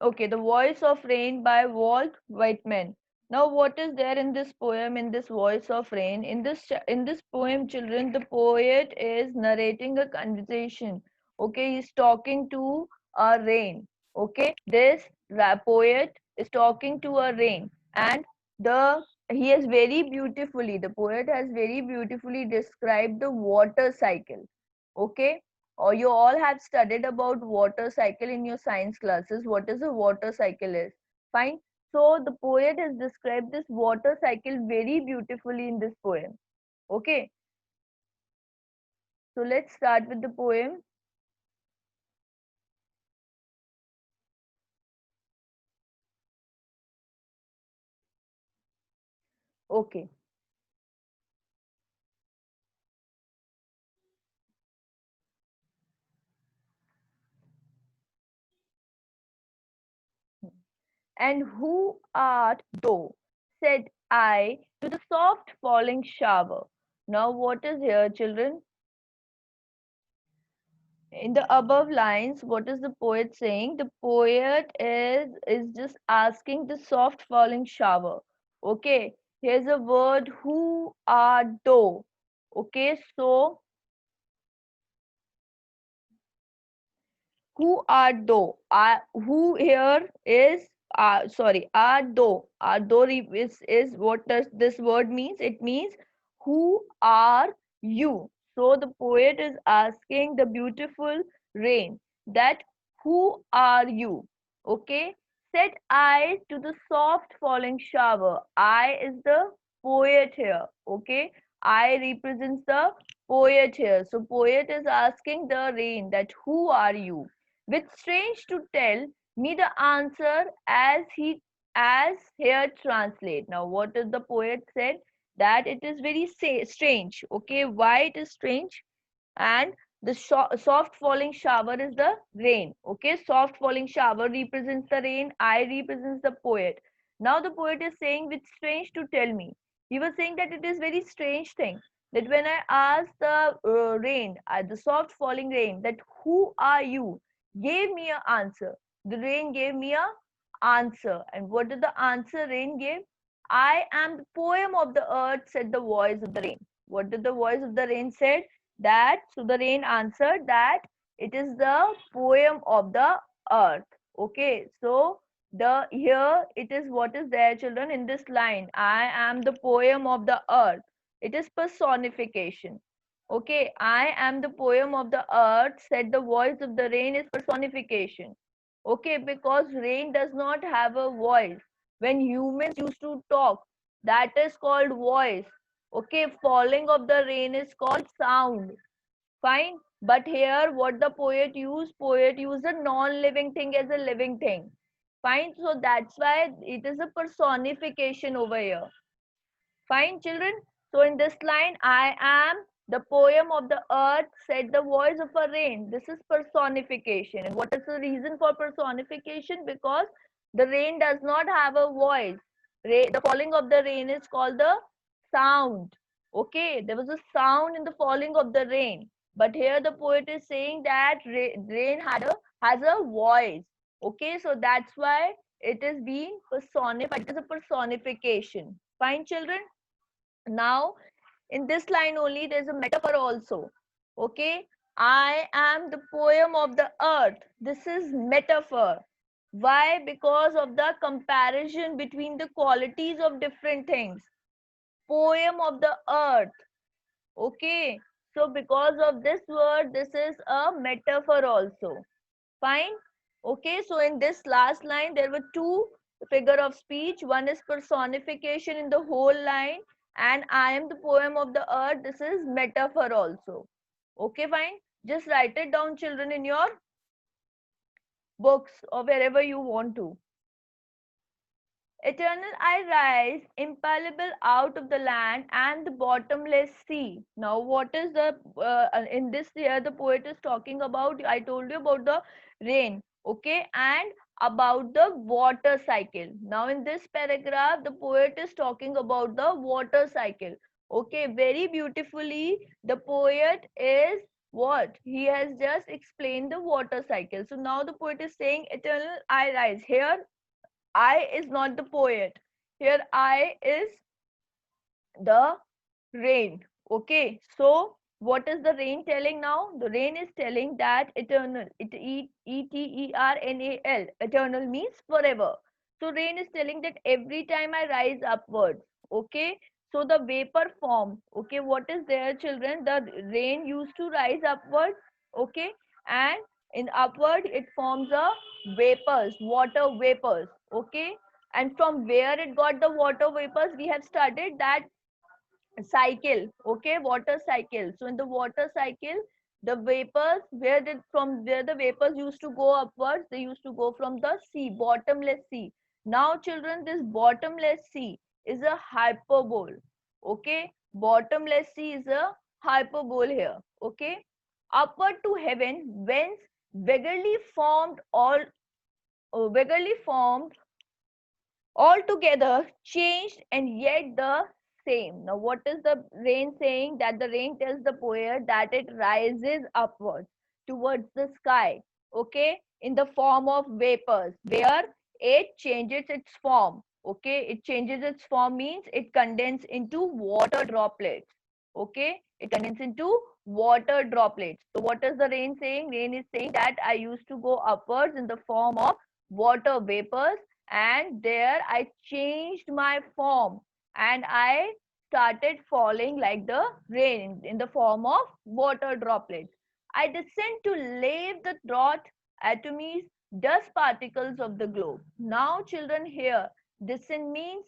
Okay, The Voice of Rain by Walt Whitman. Now, what is there in this poem, in this Voice of Rain? In this poem, children, the poet is narrating a conversation. Okay, he's talking to a rain. Okay, this poet is talking to a rain, and the he has very beautifully, the poet has very beautifully described the water cycle. Okay, or you all have studied about water cycle in your science classes. What is a water cycle is? Fine. So the poet has described this water cycle very beautifully in this poem. Okay. So let's start with the poem. Okay. And who art thou? Said I to the soft falling shower. Now what is here, children? In the above lines, what is the poet saying? The poet is just asking the soft falling shower. Okay, here's a word, who are thou. Okay, so who are thou? Who here is sorry, are thou. Are thou is what does this word means? It means who are you? So the poet is asking the beautiful rain that who are you? Okay. Set I to the soft falling shower. I is the poet here. Okay. I represents the poet here. So poet is asking the rain that who are you? With strange to tell me the answer as here translate. Now what is the poet said? That it is very strange. Okay, why it is strange? And the soft falling shower is the rain. Okay, soft falling shower represents the rain, I represents the poet. Now the poet is saying with strange to tell me, he was saying that it is very strange thing that when I asked the rain, the soft falling rain, that who are you, gave me an answer. The rain gave me a answer. And what did the answer rain gave? I am the poem of the earth, said the voice of the rain. What did the voice of the rain said? That so the rain answered that it is the poem of the earth. Okay, so the here it is what is there, children, in this line, I am the poem of the earth. It is personification. Okay, I am the poem of the earth, said the voice of the rain, is personification. Okay, because rain does not have a voice. When humans used to talk, that is called voice. Okay, falling of the rain is called sound. Fine. But here, what the poet used a non-living thing as a living thing. Fine. So that's why it is a personification over here. Fine, children. So in this line, I am the poem of the earth, said the voice of a rain. This is personification. And what is the reason for personification? Because the rain does not have a voice. The falling of the rain is called the sound. Okay, there was a sound in the falling of the rain. But here the poet is saying that rain has a voice. Okay, so that's why it is being personified. It is a personification. Fine, children. Now in this line only there's a metaphor also. Okay, I am the poem of the earth. This is metaphor. Why? Because of the comparison between the qualities of different things. Poem of the earth. Okay, so because of this word, this is a metaphor also. Fine. Okay, so in this last line there were two figure of speech. One is personification in the whole line, and I am the poem of the earth. This is metaphor also. Okay, fine. Just write it down, children, in your books or wherever you want to. Eternal I rise, impalpable out of the land and the bottomless sea. Now, what is the in this here the poet is talking about? I told you about the rain, okay, and about the water cycle. Now, in this paragraph, the poet is talking about the water cycle. Okay, very beautifully, the poet is What? He has just explained the water cycle. So now the poet is saying, eternal I rise. Here, I is not the poet. Here, I is the rain. Okay. So what is the rain telling now? The rain is telling that eternal. Eternal. Eternal means forever. So rain is telling that every time I rise upwards. Okay. So the vapor form. Okay. What is there, children? The rain used to rise upwards. Okay. And in upward it forms a vapors, water vapors. Okay. And from where it got the water vapors, we have studied that cycle. Okay, water cycle. So in the water cycle, the vapors, where did from where the vapors used to go upwards, they used to go from the sea, bottomless sea. Now children, this bottomless sea is a hyperbole. Okay, bottomless sea is a hyperbole here. Okay, upward to heaven, whence vaguely formed vaguely formed altogether changed and yet the same. Now, what is the rain saying? That the rain tells the poet that it rises upwards towards the sky, okay, in the form of vapors, where it changes its form. Okay, it changes its form means it condenses into water droplets. Okay, it condenses into water droplets. So, what is the rain saying? Rain is saying that I used to go upwards in the form of water vapors, and there I changed my form and I started falling like the rain in the form of water droplets. I descend to lave the drought atomies, dust particles of the globe. Now, children, here, descend means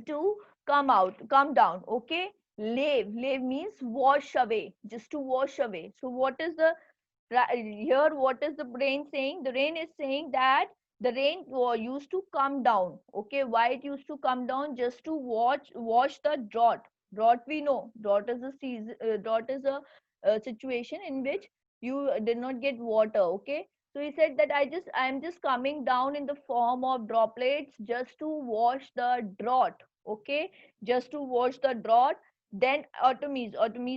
to come out, come down. Okay, lave means wash away, just to wash away. So, what is the here, what is the rain saying? The rain is saying that the rain used to come down. Okay, why it used to come down? Just to wash the drought. We know drought is a season, drought is a situation in which you did not get water. Okay, so he said that I'm just coming down in the form of droplets just to wash the drought. Okay, just to wash the drought. Then atomies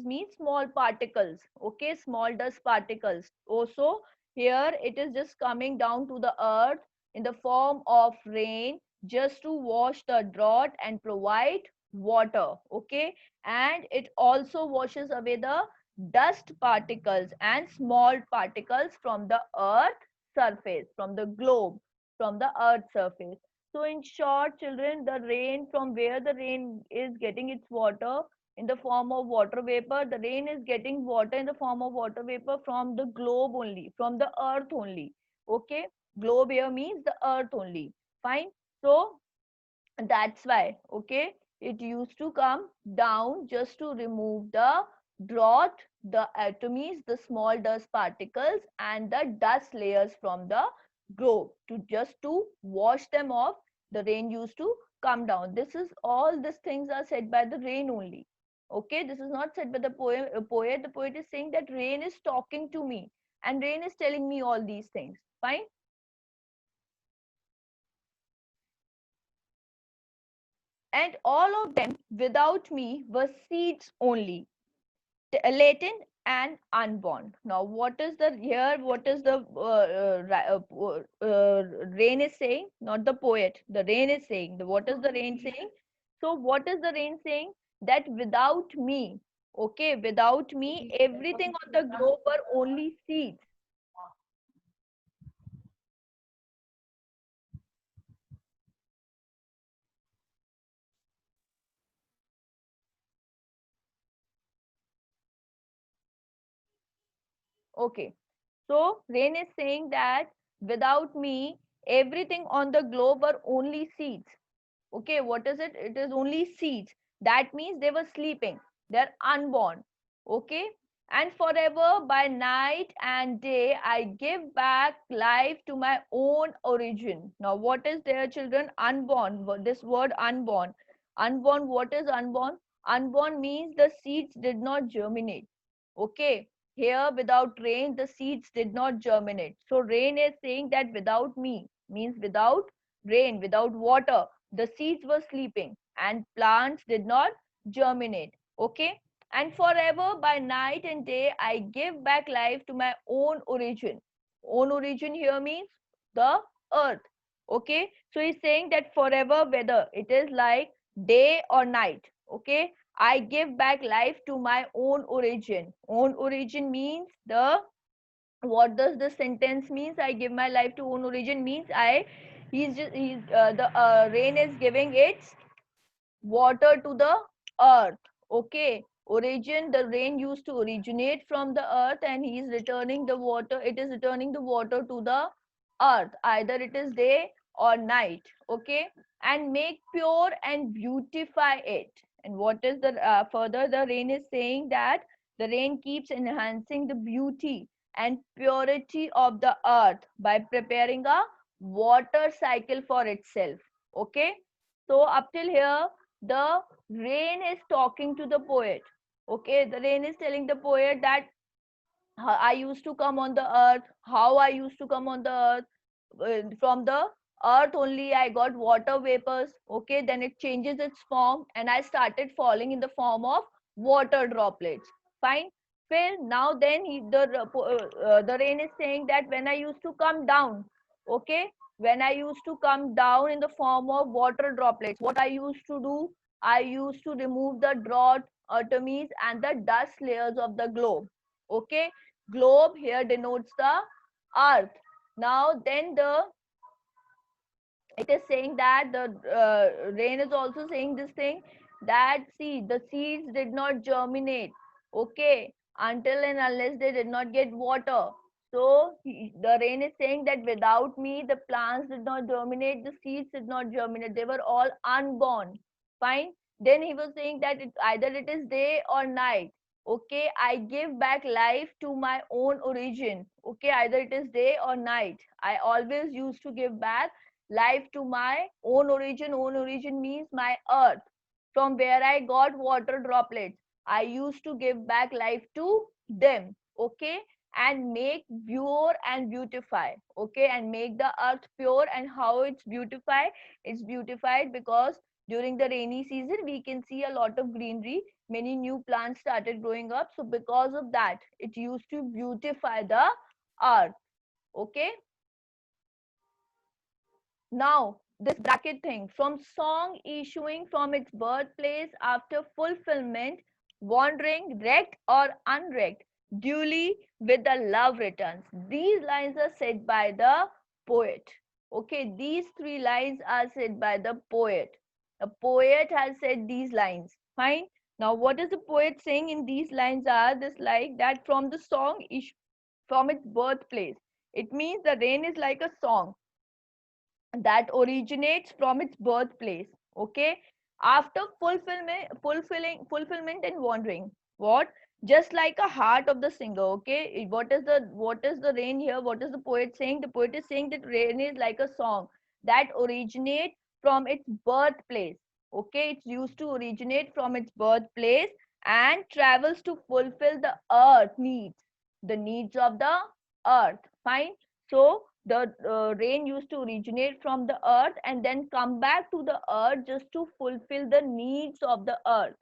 means small particles. Okay, small dust particles. Also, here it is just coming down to the earth in the form of rain just to wash the drought and provide water. Okay, and it also washes away the dust particles and small particles from the earth surface, from the globe, from the earth surface. So in short, children, the rain, from where the rain is getting its water, in the form of water vapor. The rain is getting water in the form of water vapor from the globe only, from the earth only. Okay, globe here means the earth only. Fine. So that's why, okay, it used to come down just to remove the drought, the atomies, the small dust particles, and the dust layers from the globe, to just to wash them off. The rain used to come down. This is all these things are said by the rain only. Okay, this is not said by the poet. The poet is saying that rain is talking to me and rain is telling me all these things. Fine. And all of them without me were seeds only, latent and unborn. Now, what is the here? What is the rain is saying? Not the poet. The rain is saying. What is the rain saying? So, what is the rain saying? That without me, okay, without me, everything on the globe were only seeds. Okay. So, rain is saying that without me, everything on the globe were only seeds. Okay, what is it? It is only seeds. That means they were sleeping. They're unborn. Okay. And forever by night and day, I give back life to my own origin. Now, what is there, children? Unborn. This word unborn. Unborn, what is unborn? Unborn means the seeds did not germinate. Okay. Here, without rain, the seeds did not germinate. So, rain is saying that without me means without rain, without water, the seeds were sleeping and plants did not germinate. Okay. And forever, by night and day, I give back life to my own origin. Own origin here means the earth. Okay, so he's saying that forever, whether it is like day or night, okay, I give back life to my own origin. Own origin means the, what does the sentence means? I give my life to own origin means he's the rain is giving its water to the earth. Okay, origin, the rain used to originate from the earth and he is returning the water, it is returning the water to the earth, either it is day or night. Okay, and make pure and beautify it. And what is the further the rain is saying that the rain keeps enhancing the beauty and purity of the earth by preparing a water cycle for itself. Okay, so up till here the rain is talking to the poet. Okay, the rain is telling the poet that I used to come on the earth, how I used to come on the earth. From the earth only I got water vapors. Okay, then it changes its form and I started falling in the form of water droplets. Fine. Phil, now then the rain is saying that when I used to come down, okay, when I used to come down in the form of water droplets, what I used to do, I used to remove the drought, atomies, and the dust layers of the globe. Okay, globe here denotes the earth. Now then the, it is saying that the rain is also saying this thing that see the seeds did not germinate, okay, until and unless they did not get water. So the rain is saying that without me the plants did not germinate, the seeds did not germinate, they were all unborn. Fine. Then he was saying that either it is day or night. Okay, I give back life to my own origin. Okay, either it is day or night, I always used to give back life to my own origin. Own origin means my earth, from where I got water droplets. I used to give back life to them. Okay, and make pure and beautify. Okay, and make the earth pure. And how it's beautified? It's beautified because during the rainy season we can see a lot of greenery, many new plants started growing up, so because of that it used to beautify the earth. Okay, now, this bracket thing, from song issuing from its birthplace after fulfillment, wandering, wrecked or unwrecked, duly with the love returns. These lines are said by the poet. Okay, these three lines are said by the poet. The poet has said these lines. Fine. Now, what is the poet saying in these lines are this, like that from the song from its birthplace. It means the rain is like a song that originates from its birthplace. Okay, after fulfillment and wandering, what, just like a heart of the singer. Okay, what is the rain here, what is the poet saying? The poet is saying that rain is like a song that originates from its birthplace. Okay, it's used to originate from its birthplace and travels to fulfill the earth needs, the needs of the earth. Fine. So the rain used to originate from the earth and then come back to the earth just to fulfill the needs of the earth.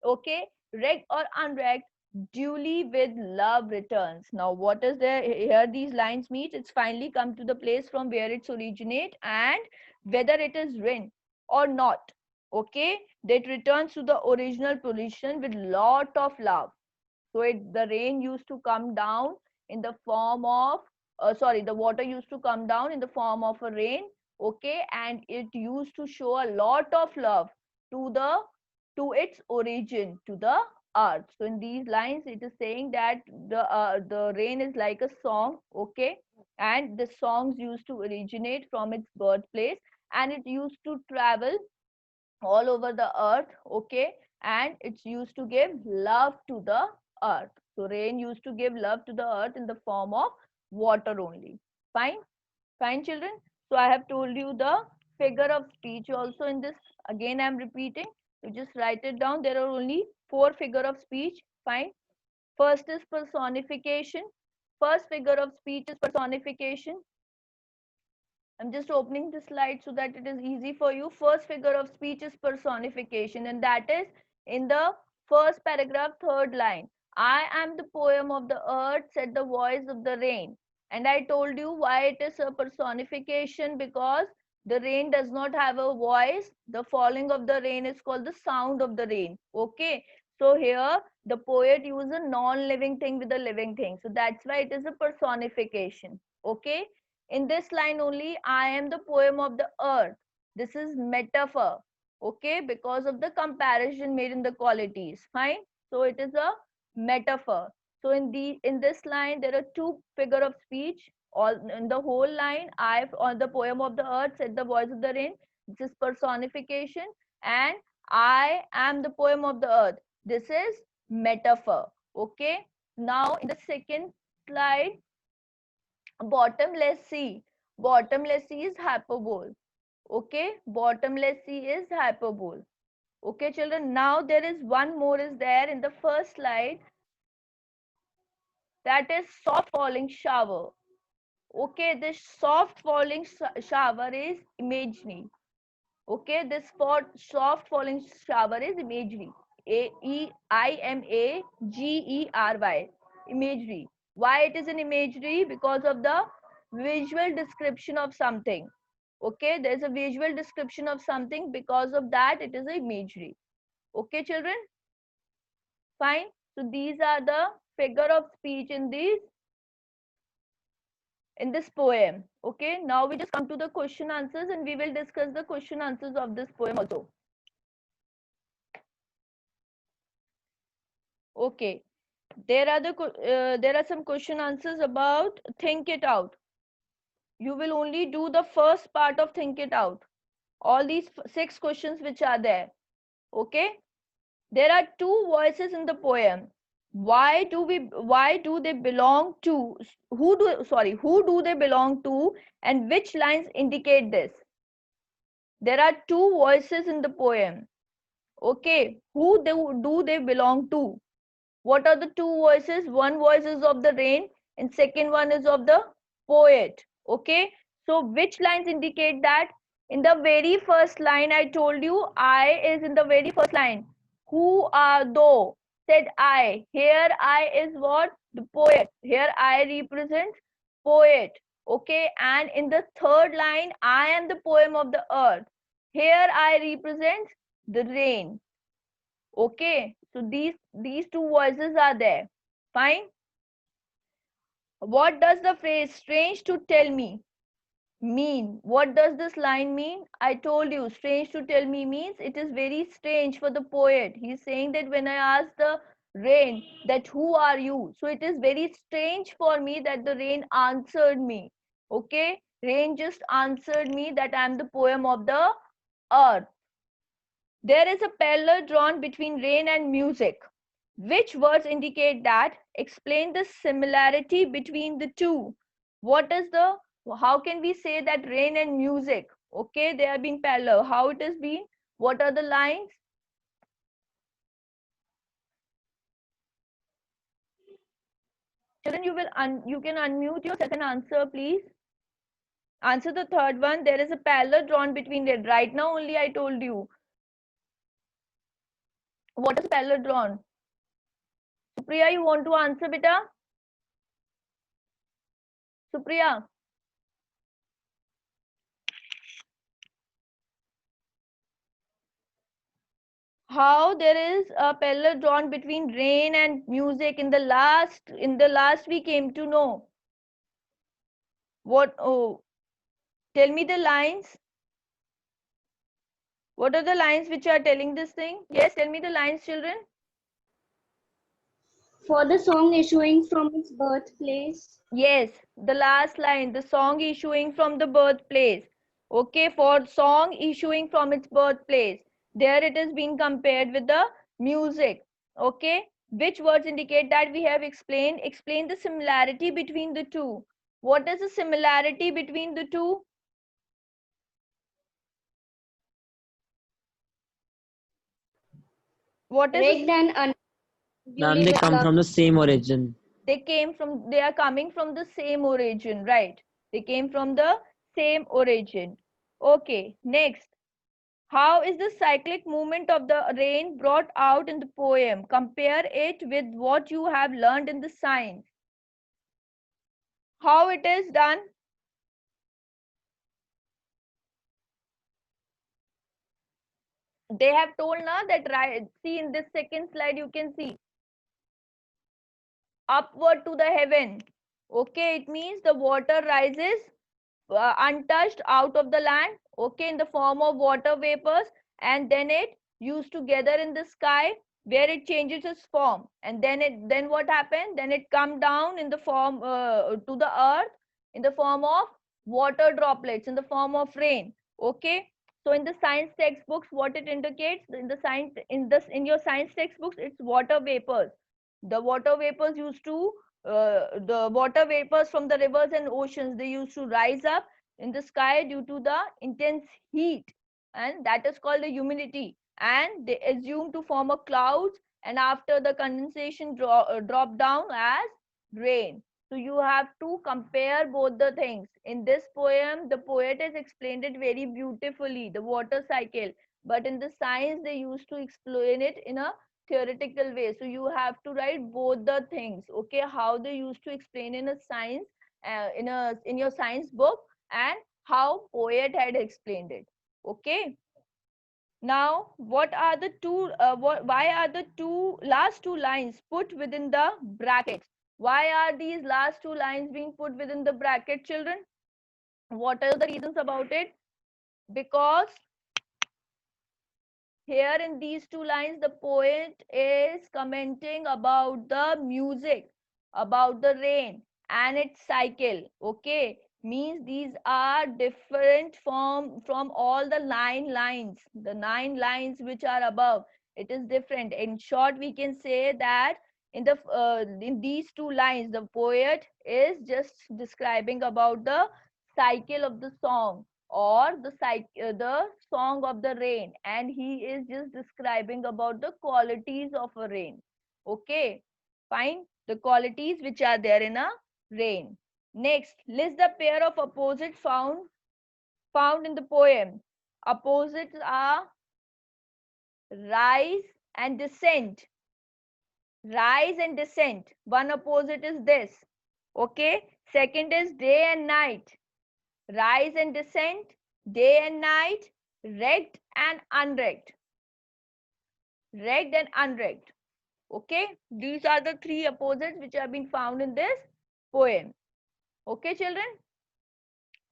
Okay, wrecked or unwrecked, duly with love returns. Now, what is there here? These lines meet. It's finally come to the place from where it's originate, and whether it is rain or not. Okay, that returns to the original position with lot of love. So the rain used to come down in the form of, sorry, the water used to come down in the form of a rain. Okay, and it used to show a lot of love to the, to its origin, to the earth. So in these lines it is saying that the rain is like a song. Okay, and the songs used to originate from its birthplace and it used to travel all over the earth. Okay, and it's used to give love to the earth. So rain used to give love to the earth in the form of water only. Fine. Fine, children. So I have told you the figure of speech also in this. Again I'm repeating, you just write it down. There are only 4 figure of speech. Fine. First is personification. First figure of speech is personification. I'm just opening the slide so that it is easy for you. First figure of speech is personification, and that is in the First paragraph, third line. I am the poem of the earth, said the voice of the rain. And I told you why it is a personification, because the rain does not have a voice. The falling of the rain is called the sound of the rain. Okay. So here the poet uses a non-living thing with a living thing. So that's why it is a personification. Okay. In this line only, I am the poem of the earth. This is metaphor. Okay, because of the comparison made in the qualities. Fine. So it is a metaphor. So in this line there are two figure of speech. All in the whole line, I on the poem of the earth, said the voice of the rain. This is personification. And I am the poem of the earth. This is metaphor. Okay. Now in the second slide, bottomless sea. Bottomless sea is hyperbole. Okay, bottomless sea is hyperbole. Okay, children, now there is one more is there in the first slide, that is soft falling shower. Okay, this soft falling shower is imaginary. Okay, this soft falling shower is imagery. Aimagery. Imagery. Why it is an imagery? Because of the visual description of something. Okay, there's a visual description of something, because of that it is a imagery. Okay, children, fine. So these are the figure of speech in this poem. Okay, now we just come to the question answers, and we will discuss the question answers of this poem also. Okay, there are some question answers about think it out. You will only do the first part of think it out. All these 6 questions which are there. Okay, there are 2 voices in the poem. Why do they belong to, who do they belong to, and which lines indicate this? There are 2 voices in the poem. Okay, who do they belong to? What are the 2 voices? One voice is of the rain and second one is of the poet. Okay, so which lines indicate that? In the very first line, I told you I is in the very first line. Who are thou? Said I. Here I is what? The poet. Here I represents poet. Okay, and in the third line, I am the poem of the earth. Here I represent the rain. Okay, so these 2 voices are there. Fine. What does the phrase strange to tell me mean? What does this line mean? I told you strange to tell me means it is very strange for the poet. He's saying that when I asked the rain that who are you, so it is very strange for me that the rain answered me. Okay, rain just answered me that I am the poem of the earth. There is a parallel drawn between rain and music. Which words indicate that? Explain the similarity between the two. What is the, how can we say that rain and music, okay, they have been parallel? How it has been? What are the lines? Children, you can unmute yourself and answer, please. Answer the third one. There is a parallel drawn between it. Right now only I told you. What is parallel drawn? Supriya, you want to answer, beta? Supriya. How there is a parallel drawn between rain and music in the last we came to know. What? Oh, tell me the lines. What are the lines which are telling this thing? Yes, tell me the lines, children. For the song issuing from its birthplace. Yes, the last line, the song issuing from the birthplace. Okay, for song issuing from its birthplace. There it is being compared with the music. Okay, which words indicate that? We have explained. Explain the similarity between the two. What is the similarity between the two? What is Rigged and Ma'am, they come from the same origin. they are coming from the same origin, right? They came from the same origin. Okay, next. How is the cyclic movement of the rain brought out in the poem? Compare it with what you have learned in the science. How it is done? They have told now that, right, see in this second slide you can see upward to the heaven. Okay, it means the water rises untouched out of the land, okay, in the form of water vapors, and then it used to gather in the sky where it changes its form, and then what happened, then it come down in the form to the earth in the form of water droplets, in the form of rain. Okay, so in the science textbooks what it indicates, in the science, in your science textbooks, it's water vapors. The water vapors used to the water vapors from the rivers and oceans, they used to rise up in the sky due to the intense heat, and that is called the humidity, and they assume to form a clouds, and after the condensation drop down as rain. So you have to compare both the things. In this poem the poet has explained it very beautifully, the water cycle, but in the science they used to explain it in a theoretical way. So you have to write both the things, okay, how they used to explain in a science, in your science book, and how poet had explained it. Okay, now what are the two why are the last two lines put within the brackets? Why are these last two lines being put within the bracket, children? What are the reasons about it? Because here in these two lines the poet is commenting about the music, about the rain and its cycle. Okay, means these are different from all the 9 lines, the 9 lines which are above. It is different. In short we can say that in these two lines the poet is just describing about the cycle of the song, or the song of the rain, and he is just describing about the qualities of a rain. Okay, fine, the qualities which are there in a rain. Next, list the pair of opposites found in the poem. Opposites are rise and descent. Rise and descent, one opposite is this. Okay, second is day and night. Rise and descent, day and night, rect and unrect. Rect and unrect. Okay, these are the three opposites which have been found in this poem. Okay, children,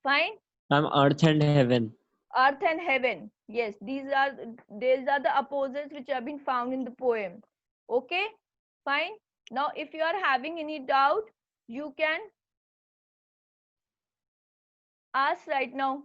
fine. Earth and heaven. Earth and heaven, yes, these are the opposites which have been found in the poem. Okay, fine. Now if you are having any doubt, you can ask right now.